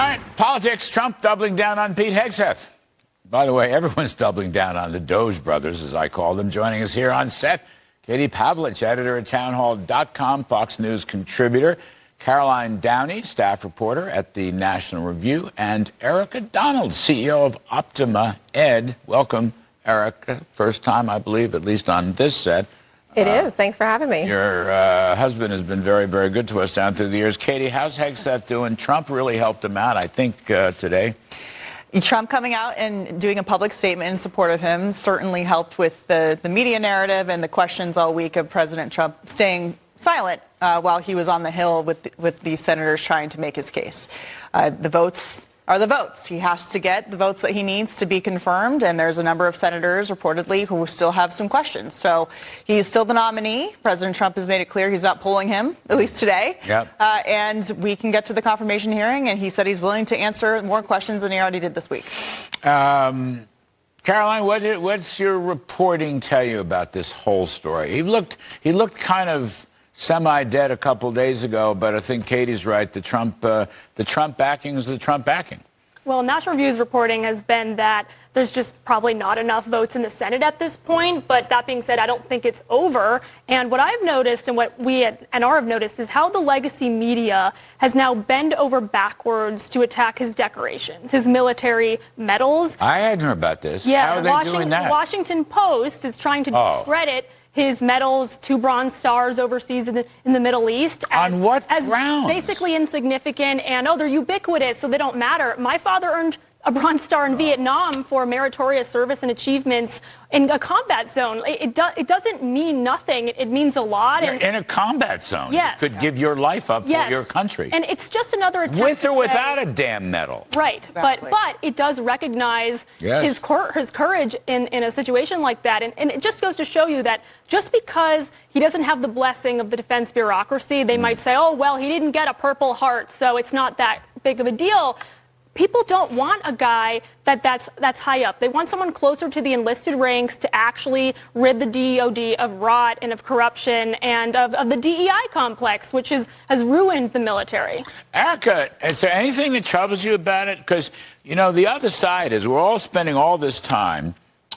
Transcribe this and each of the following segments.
right, politics. Trump doubling down on Pete Hegseth. By the way, everyone's doubling down on the DOGE brothers, as I call them. Joining us here on set, Katie Pavlich, editor at townhall.com, Fox News contributor, Caroline Downey, staff reporter at the National Review, and Erika Donald, CEO of Optima Ed. Welcome, Erika. First time, I believe, at least on this set. It is. Thanks for having me. Your husband has been very, very good to us down through the years. Katie, how's Hegseth doing? Trump really helped him out, I think, today. Trump coming out and doing a public statement in support of him certainly helped with the media narrative and the questions all week of President Trump staying silent while he was on the Hill with these senators trying to make his case. The votes are the votes. He has to get the votes that he needs to be confirmed, and there's a number of senators reportedly who still have some questions. So he's still the nominee. President Trump has made it clear he's not pulling him, at least today. Yep. And we can get to the confirmation hearing, and he said he's willing to answer more questions than he already did this week. Caroline, what's your reporting tell you about this whole story? He looked kind of semi-dead a couple days ago, but I think Katie's right. The Trump backing is the Trump backing. Well, National Review's reporting has been that there's just probably not enough votes in the Senate at this point. But that being said, I don't think it's over. And what I've noticed and what we at NR have noticed is how the legacy media has now bent over backwards to attack his decorations, his military medals. I hadn't heard about this. Yeah, how are they doing that? The Washington Post is trying to discredit his medals, 2 Bronze Stars overseas in the Middle East. On what grounds? Basically insignificant and, they're ubiquitous, so they don't matter. My father earned a Bronze Star in Vietnam for meritorious service and achievements in a combat zone. It doesn't mean nothing. It means a lot. You're in a combat zone. Yes. You could give your life up for your country. And it's just another attempt with or without a damn medal. Right. Exactly. But it does recognize his courage in a situation like that. And it just goes to show you that just because he doesn't have the blessing of the defense bureaucracy, they might say, oh, well, he didn't get a Purple Heart, so it's not that big of a deal. People don't want a guy that's high up. They want someone closer to the enlisted ranks to actually rid the DOD of rot and of corruption and of the DEI complex, which has ruined the military. Erika, is there anything that troubles you about it? Because, the other side is we're all spending all this time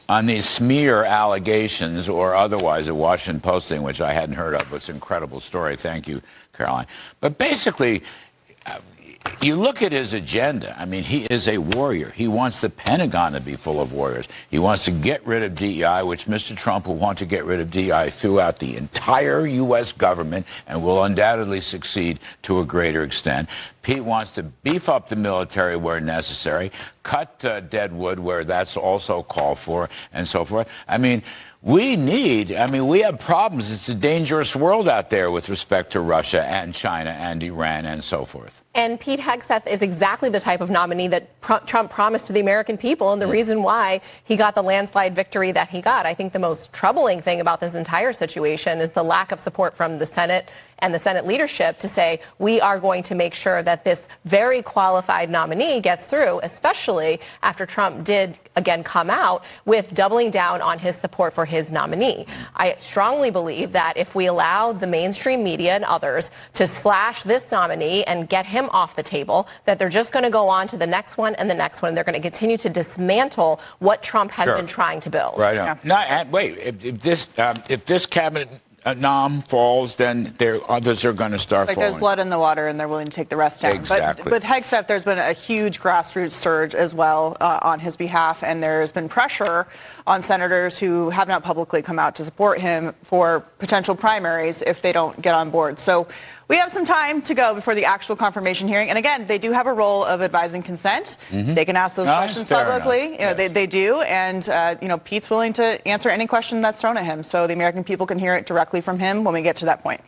on these smear allegations or otherwise a Washington Post thing, which I hadn't heard of. It's an incredible story. Thank you, Caroline. But basically, you look at his agenda. I mean, he is a warrior. He wants the Pentagon to be full of warriors. He wants to get rid of DEI, which Mr. Trump will want to get rid of DEI throughout the entire U.S. government and will undoubtedly succeed to a greater extent. Pete wants to beef up the military where necessary, cut dead wood where that's also called for, and so forth. I mean, we have problems. It's a dangerous world out there with respect to Russia and China and Iran and so forth. And Pete Hegseth is exactly the type of nominee that Trump promised to the American people and the reason why he got the landslide victory that he got. I think the most troubling thing about this entire situation is the lack of support from the Senate and the Senate leadership to say we are going to make sure that this very qualified nominee gets through, especially after Trump did, again, come out with doubling down on his support for his nominee. I strongly believe that if we allow the mainstream media and others to slash this nominee and get him off the table, that they're just going to go on to the next one and the next one. They're going to continue to dismantle what Trump has been trying to build. Right on. Yeah. Wait, if this cabinet nom falls, then others are going to start falling. There's blood in the water, and they're willing to take the rest down. Exactly. But with Hegseth, there's been a huge grassroots surge as well on his behalf, and there's been pressure on senators who have not publicly come out to support him for potential primaries if they don't get on board. So we have some time to go before the actual confirmation hearing. And again, they do have a role of advising consent. They can ask those questions publicly. They do. And, Pete's willing to answer any question that's thrown at him. So the American people can hear it directly from him when we get to that point.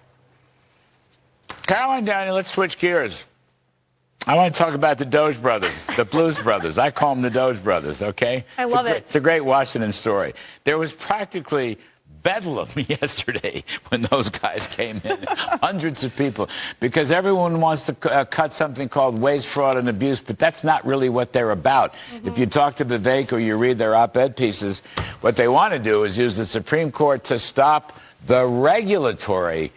Caroline Downey, let's switch gears. I want to talk about the Doge brothers, the Blues brothers. I call them the Doge brothers, okay? I love it. It's a great Washington story. There was practically bedlam yesterday when those guys came in, hundreds of people, because everyone wants to cut something called waste, fraud, and abuse, but that's not really what they're about. If you talk to Vivek or you read their op-ed pieces, what they want to do is use the Supreme Court to stop the regulatory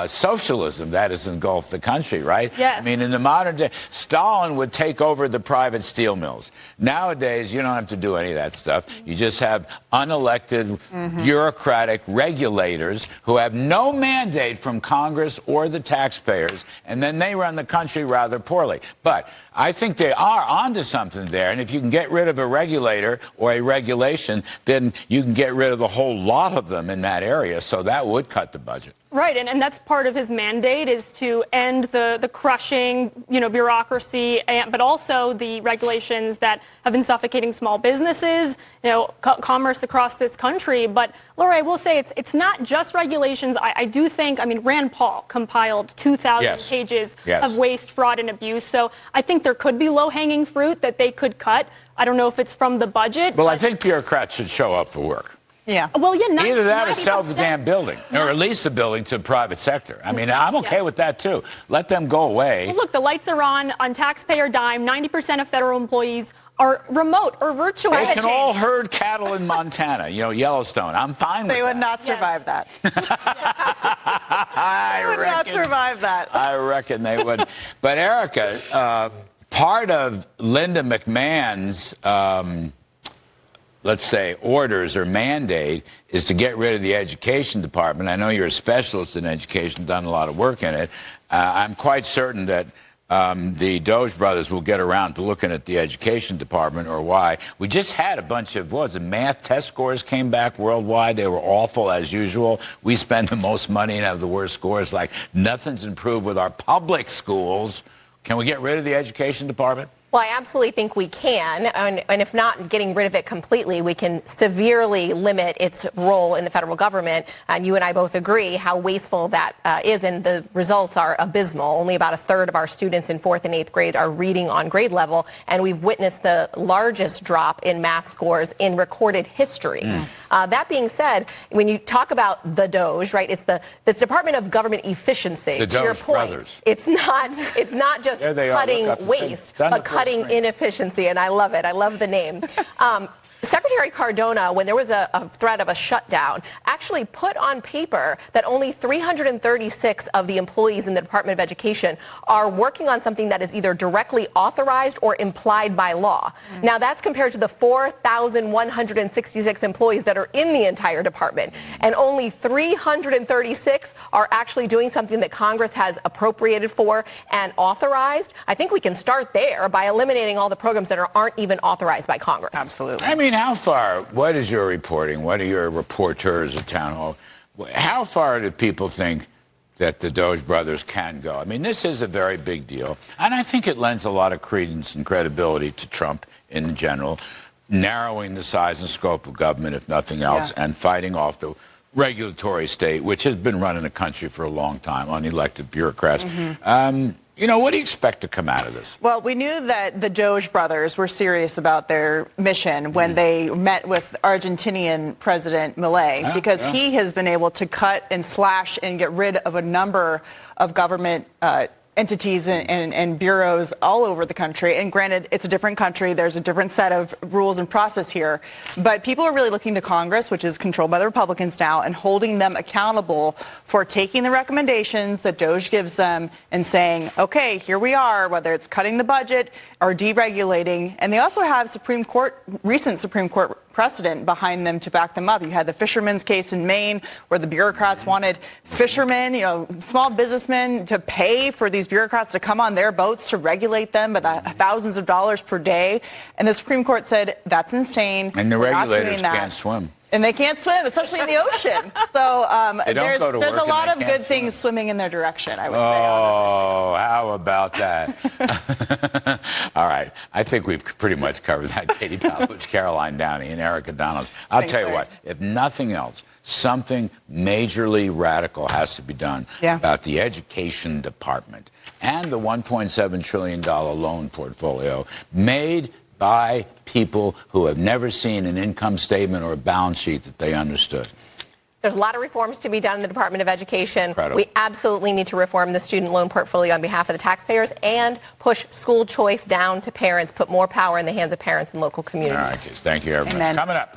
socialism that has engulfed the country, right? Yes. I mean, in the modern day, Stalin would take over the private steel mills. Nowadays, you don't have to do any of that stuff. You just have unelected, bureaucratic regulators who have no mandate from Congress or the taxpayers, and then they run the country rather poorly. But I think they are onto something there, and if you can get rid of a regulator or a regulation, then you can get rid of a whole lot of them in that area, so that would cut the budget. Right, and that's part of his mandate is to end the crushing, bureaucracy, but also the regulations that have been suffocating small businesses, commerce across this country. But Laura, I will say it's not just regulations. I do think, Rand Paul compiled 2,000 pages of waste, fraud, and abuse. So I think there could be low-hanging fruit that they could cut. I don't know if it's from the budget. Well, I think bureaucrats should show up for work. Yeah. Well, yeah. Either that or sell the damn building, or lease the building to the private sector. I'm okay with that, too. Let them go away. Well, look, the lights are on taxpayer dime. 90% of federal employees are remote or virtual. They can all herd cattle in Montana, Yellowstone. I'm fine with that. They would not survive that. They would not survive that. I reckon they would. But, Erika, part of Linda McMahon's let's say, orders or mandate is to get rid of the education department. I know you're a specialist in education, done a lot of work in it. I'm quite certain that the DOGE brothers will get around to looking at the education department or why. We just had a bunch of, math test scores came back worldwide. They were awful as usual. We spend the most money and have the worst scores. Like nothing's improved with our public schools. Can we get rid of the education department? Well, I absolutely think we can, and if not getting rid of it completely, we can severely limit its role in the federal government. And you and I both agree how wasteful that is, and the results are abysmal. Only about a third of our students in 4th and 8th grade are reading on grade level, and we've witnessed the largest drop in math scores in recorded history. That being said, when you talk about the DOGE, right, it's the Department of Government Efficiency. The to your DOGE point, brothers. It's not just cutting waste, but cutting inefficiency, and I love it. I love the name. Secretary Cardona, when there was a threat of a shutdown, actually put on paper that only 336 of the employees in the Department of Education are working on something that is either directly authorized or implied by law. Now, that's compared to the 4,166 employees that are in the entire department. And only 336 are actually doing something that Congress has appropriated for and authorized. I think we can start there by eliminating all the programs that aren't even authorized by Congress. Absolutely. How far, what is your reporting? What are your reporters at Town Hall? How far do people think that the DOGE brothers can go? This is a very big deal. And I think it lends a lot of credence and credibility to Trump in general, narrowing the size and scope of government, if nothing else, and fighting off the regulatory state, which has been running the country for a long time, unelected bureaucrats. What do you expect to come out of this? Well, we knew that the DOGE brothers were serious about their mission when they met with Argentinian President Milei, because he has been able to cut and slash and get rid of a number of government entities and bureaus all over the country. And granted, it's a different country. There's a different set of rules and process here. But people are really looking to Congress, which is controlled by the Republicans now, and holding them accountable for taking the recommendations that DOGE gives them and saying, okay, here we are, whether it's cutting the budget or deregulating. And they also have recent Supreme Court precedent behind them to back them up. You had the fishermen's case in Maine where the bureaucrats wanted fishermen, small businessmen to pay for these bureaucrats to come on their boats to regulate them by thousands of dollars per day. And the Supreme Court said that's insane. And the regulators can't swim. And they can't swim, especially in the ocean. So there's a lot of good things swimming in their direction, I would say. Oh, how about that? All right. I think we've pretty much covered that. Katie Talbot, Caroline Downey, and Erika Donalds. I'll tell you what, if nothing else, something majorly radical has to be done about the education department and the $1.7 trillion loan portfolio made by people who have never seen an income statement or a balance sheet that they understood. There's a lot of reforms to be done in the Department of Education. Incredible. We absolutely need to reform the student loan portfolio on behalf of the taxpayers and push school choice down to parents, put more power in the hands of parents and local communities. All right, thank you, everyone. Coming up.